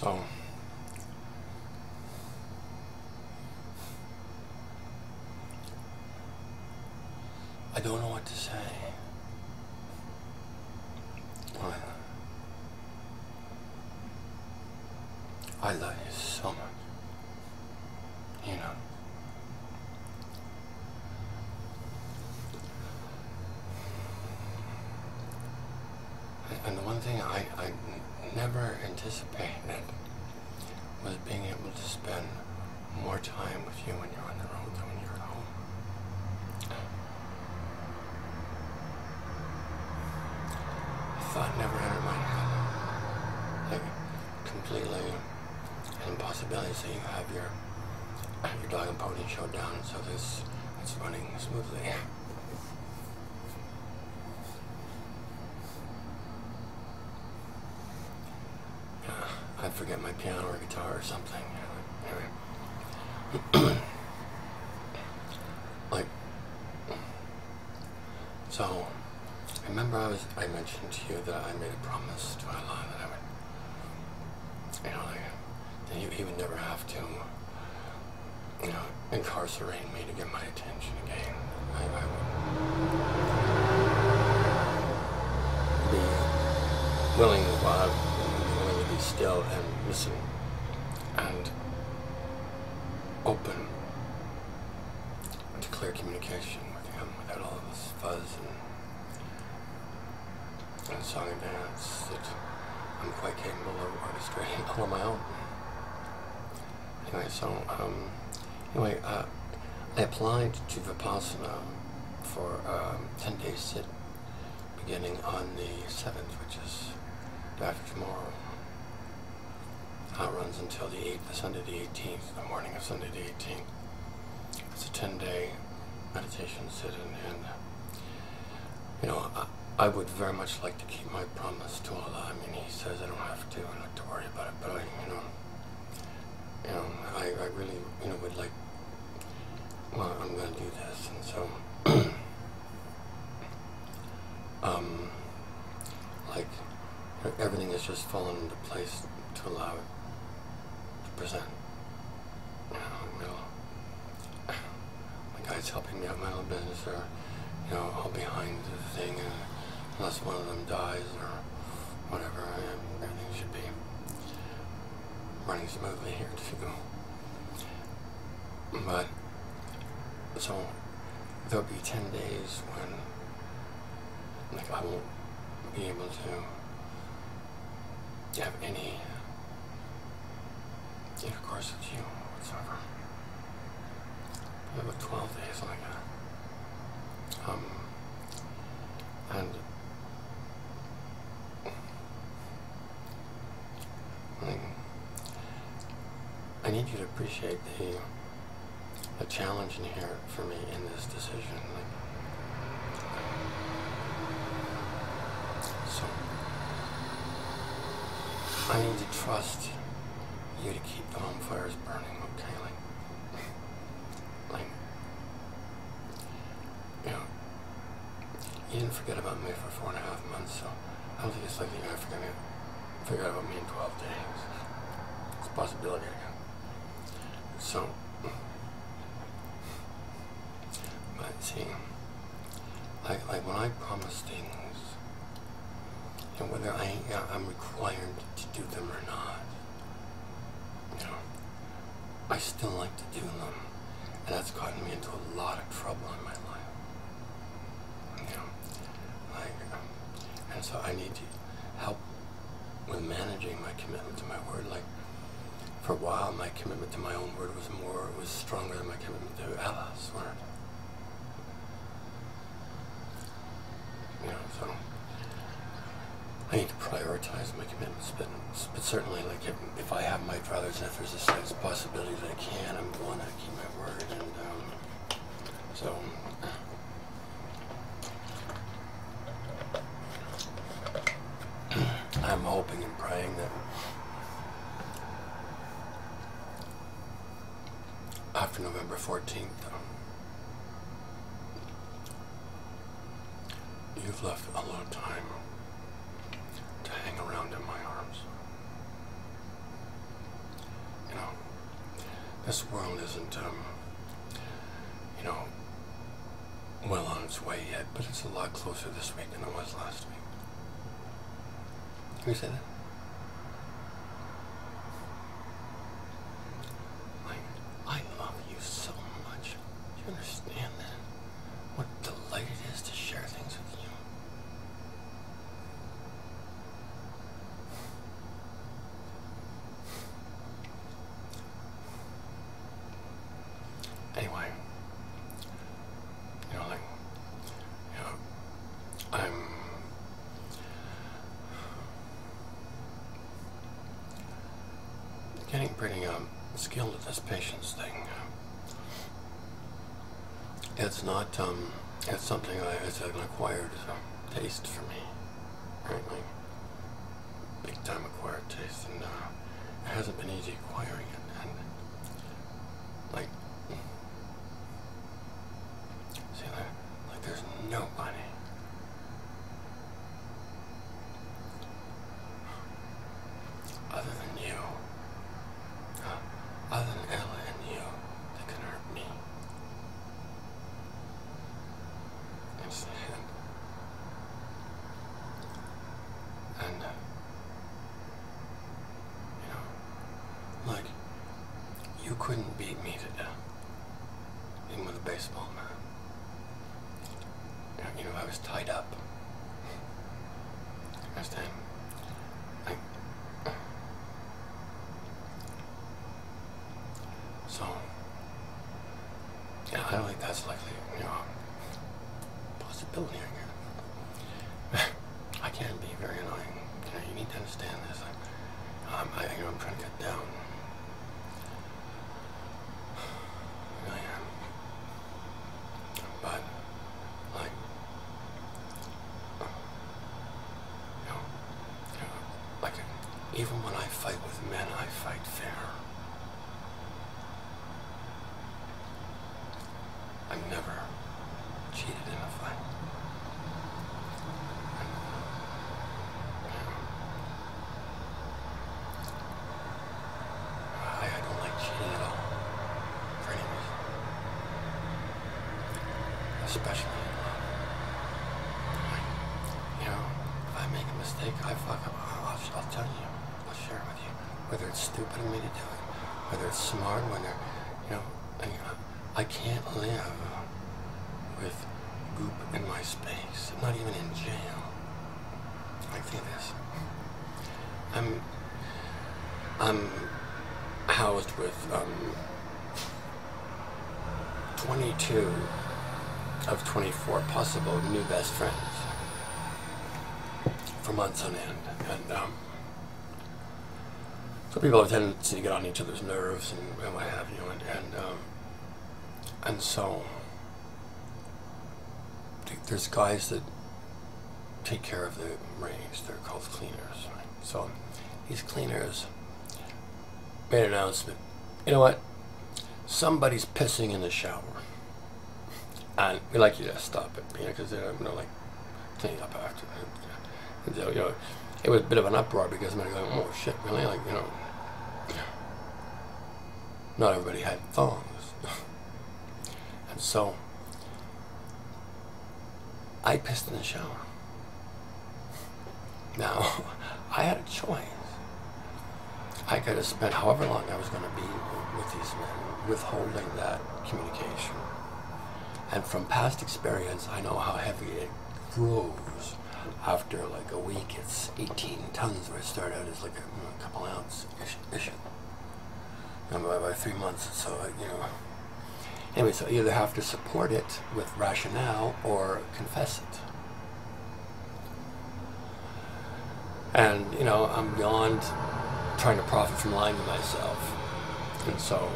So, I don't know what to say. I love you so much. You know. And the one thing I never anticipated was being able to spend more time with you when you're on the road than when you're at home. The thought never entered my head. Like, completely an impossibility. So you have your dog and pony show down, so it's running smoothly. I'd forget my piano or guitar or something. Anyway. Like, so, I remember I mentioned to you that I made a promise to Allah that I would, that he would never have to, incarcerate me to get my attention again. I would be willing to be still and listen and open to clear communication with him without all of this fuzz and song and dance that I'm quite capable of orchestrating all on my own. Anyway, so I applied to Vipassana for 10-day sit beginning on the 7th, which is day after tomorrow. It runs until the 8th, Sunday the 18th, the morning of Sunday the 18th. It's a 10-day meditation sit-in, and I would very much like to keep my promise to Allah. I mean, he says I don't have to, and not to worry about it, but I really, would like, well, I'm going to do this, and so, everything has just fallen into place to allow it to present. My guys helping me out in my own business are, all behind the thing, and unless one of them dies or whatever, everything should be running smoothly here too. But, so, there'll be 10 days when, I won't be able to have any intercourse with you whatsoever. About 12 days like that. And I need you to appreciate the challenge inherent for me in this decision. So I need to trust you to keep the home fires burning, okay? You didn't forget about me for 4.5 months, so I don't think it's likely you're going to forget about me in 12 days. It's a possibility again. So, but see, like when I promise things, whether I'm required to do them or not, I still like to do them, and that's gotten me into a lot of trouble in my life. And so I need to help with managing my commitment to my word. For a while, my commitment to my own word was stronger than my commitment to Allah's word. So I need to prioritize my commitments, but certainly, if I have my druthers and if there's a slight possibility that I can, I'm going to keep my word, and so. I'm hoping and praying that after November 14th, you've left a lot of time to hang around in my arms. this world isn't, you know, well on its way yet, but it's a lot closer this week than it was last week. Can you say that? I love you so much. Do you understand that? What a delight it is to share things with you. Anyway, you know, like, you know, I'm getting pretty skilled at this patience thing. It's not it's something it's an acquired taste for me, right? Like big time acquired taste, and it hasn't been easy acquiring it. And like, see, like there's nobody other than you, other than Ella and you, that can hurt me. And you know, like, you couldn't beat me to death, even with a baseball bat. You know, I was tied up. Understand? So, yeah, I don't think that's likely, you know, a possibility, I guess. I can be very annoying. You know, you need to understand this. You know, I'm trying to cut down. I really am. But, like, like, even when I fight with men, I fight fair. I've never cheated in a fight. I don't like cheating at all, for any reason. Especially in love. You know, if I make a mistake, I fuck up, I'll tell you. I'll share it with you. Whether it's stupid of me to do it, whether it's smart, whether, you know, I can't live with goop in my space. I'm not even in jail. Like, think of this. I'm housed with 22 of 24 possible new best friends for months on end, and so people have a tendency to get on each other's nerves and what have you, and so there's guys that take care of the range. They're called cleaners, right? So these cleaners made an announcement. You know what? Somebody's pissing in the shower, and we'd like you to stop it, you know, because they're, you know, like, cleaning up after. And so, you know, it was a bit of an uproar because men are going, oh shit, really? Like, you know, not everybody had thongs. And so I pissed in the shower. Now, I had a choice. I could have spent however long I was going to be with these men withholding that communication. And from past experience, I know how heavy it grows. After like a week, it's 18 tons, where it started out as like a couple ounce ish. And by 3 months, so, you know. Anyway, so you either have to support it with rationale or confess it. And, you know, I'm beyond trying to profit from lying to myself. And so,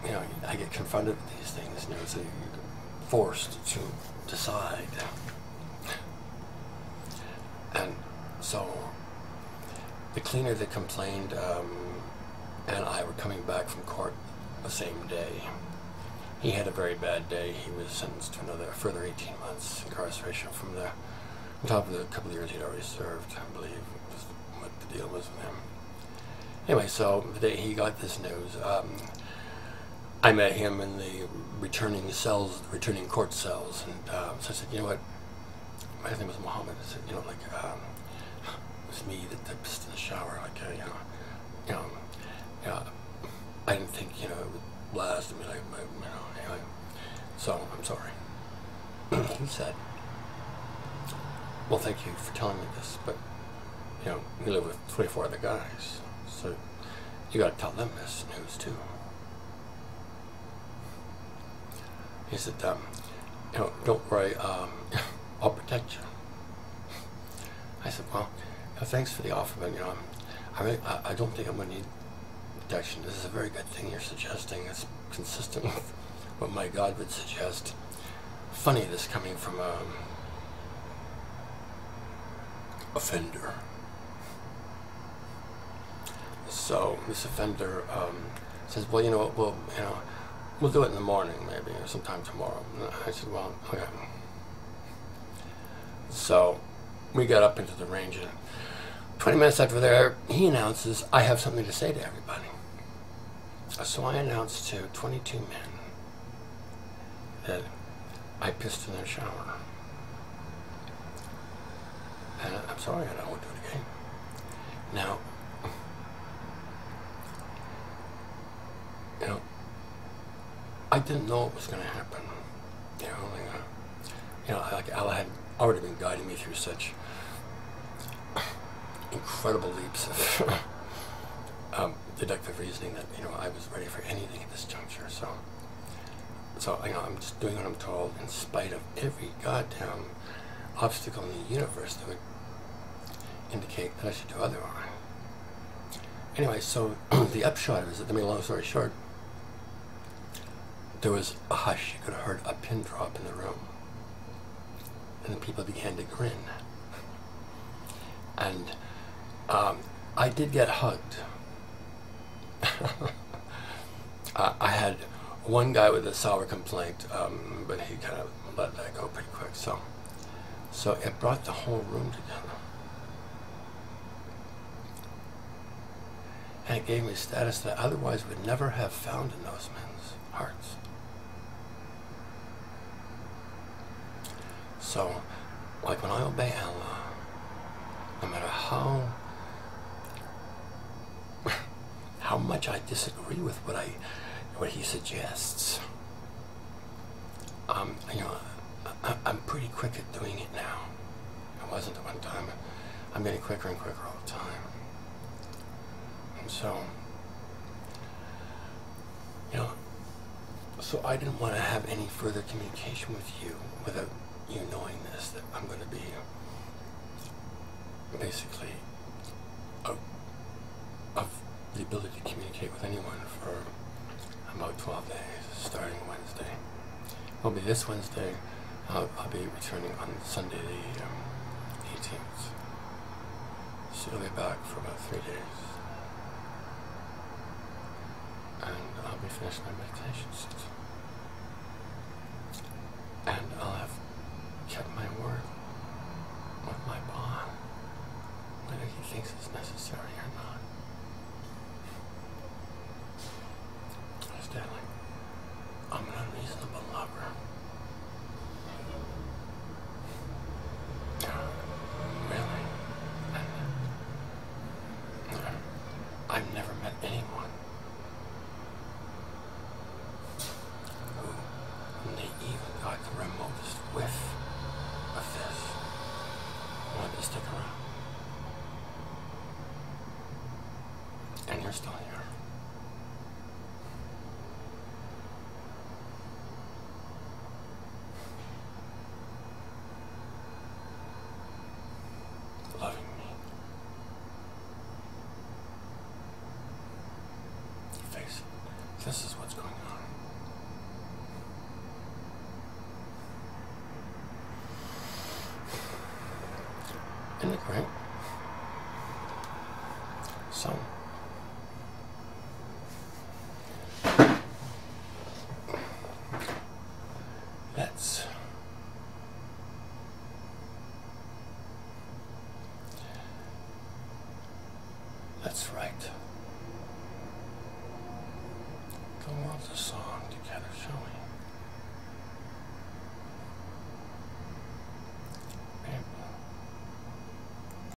you know, I get confronted with these things, you know, so you're forced to decide. And so, the cleaner that complained and I were coming back from court the same day. He had a very bad day. He was sentenced to another further 18 months incarceration from the, on top of the couple of years he'd already served, I believe, was what the deal was with him. Anyway, so the day he got this news, I met him in the returning court cells, and so I said, you know what, my name was Muhammad. I said, you know, like, it was me that pissed in the shower, like, you know, I didn't think, you know, it would last. I mean, anyway, so I'm sorry. He said, well, thank you for telling me this, but, you know, we live with 24 other guys, so you got to tell them this news too. He said, you know, don't worry, I'll protect you. I said, well, thanks for the offer, but, you know, I don't think I'm going to need protection. This is a very good thing you're suggesting. It's consistent with what my God would suggest. Funny, this coming from a offender. So this offender says, well, you know, we'll do it in the morning, maybe, or sometime tomorrow. And I said, well, okay. So we got up into the range, and 20 minutes after there, he announces, I have something to say to everybody. So I announced to 22 men that I pissed in their shower. And I'm sorry, I won't do it again. Now, you know, I didn't know it was going to happen. You know, like Allah had already been guiding me through such incredible leaps of deductive reasoning that, you know, I was ready for anything at this juncture. So you know, I'm just doing what I'm told in spite of every goddamn obstacle in the universe that would indicate that I should do otherwise. Anyway, so the upshot is that, to make a long story short, there was a hush. You could have heard a pin drop in the room. And the people began to grin. And I did get hugged. I had one guy with a sour complaint, but he kind of let that go pretty quick. So it brought the whole room together. And it gave me status that I otherwise would never have found in those men's hearts. So, like, when I obey Allah, no matter how much I disagree with what he suggests, you know, I'm pretty quick at doing it now. I wasn't at one time. I'm getting quicker and quicker all the time. And so, you know, so I didn't want to have any further communication with you without you knowing this, that I'm going to be basically of the ability to communicate with anyone for about 12 days, starting Wednesday. It'll be this Wednesday. I'll be returning on Sunday the 18th. So I'll be back for about 3 days. And I'll be finished my meditations. And I'll have kept my word with my bond, whether he thinks it's necessary or not. Stanley, I'm an unreasonable lover. Really? I've never met anyone who, when they even got the remotest whiff of this, wanted to stick around. And you're still here. Loving me. Face it, this is what's going on. Isn't it great? So, that's right. the world's a song together, shall we?